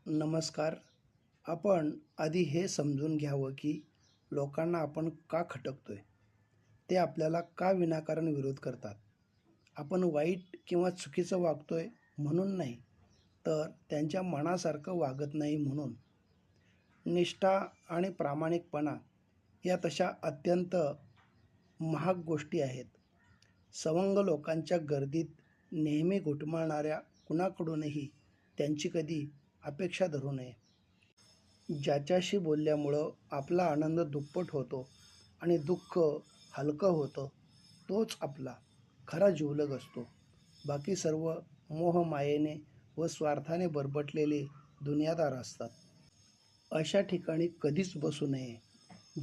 नमस्कार. आपण आधी हे समजून घ्यावं की लोकांना आपण का खटकतोय? ते आपल्याला का विनाकारण विरोध करतात? आपण वाईट किंवा चुकीचं वागतोय म्हणून नाही, तर त्यांच्या मनासारखं वागत नाही म्हणून. निष्ठा आणि प्रामाणिकपणा या तशा अत्यंत महाग गोष्टी आहेत. सवंग लोकांच्या गर्दीत नेहमी घुटमळणाऱ्या कुणाकडूनही त्यांची कधी अपेक्षा धरू नये. ज्याच्याशी बोलल्यामुळं आपला आनंद दुप्पट होतो आणि दुःख हलकं होतं, तोच आपला खरा जिवलग असतो. बाकी सर्व मोहमायेने व स्वार्थाने बरबटलेले दुनियादार असतात. अशा ठिकाणी कधीच बसू नये,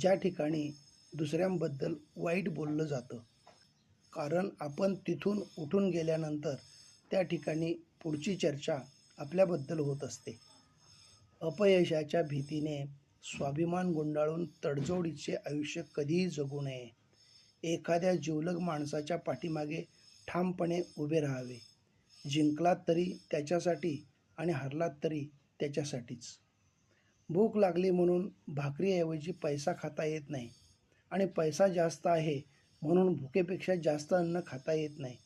ज्या ठिकाणी दुसऱ्यांबद्दल वाईट बोललं जातं. कारण आपण तिथून उठून गेल्यानंतर त्या ठिकाणी पुढची चर्चा आपल्याबद्दल होत असते. अपयशाच्या भीतीने स्वाभिमान गुंडाळून तडजोडीचे आयुष्य कधीही जगू नये. एखाद्या जिवलग माणसाच्या पाठीमागे ठामपणे उभे राहावे. जिंकलात तरी त्याच्यासाठी आणि हरलात तरी त्याच्यासाठीच. भूक लागली म्हणून भाकरीऐवजी पैसा खाता येत नाही आणि पैसा जास्त आहे म्हणून भुकेपेक्षा जास्त अन्न खाता येत नाही.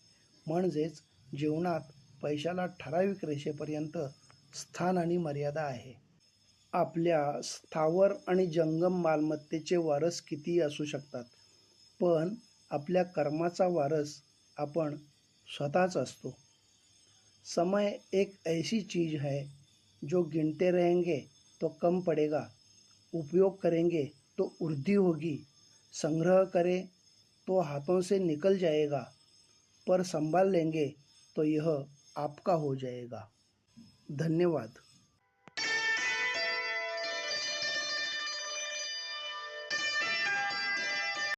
म्हणजेच जीवनात पैशाला ठराविक रेषेपर्यंत स्थान आणि मर्यादा आहे. आपल्या स्थावर आणि जंगम मालमत्तेचे वारस कितीही असू शकतात, पण आपल्या कर्माचा वारस आपण स्वतःच असतो. समय एक ऐसी चीज है जो गिनते रहेंगे तो कम पड़ेगा, उपयोग करेंगे तो वृद्धि होगी, संग्रह करें तो हाथों से निकल जाएगा, पर संभाल लेंगे तो यह आपका हो जाएगा. धन्यवाद.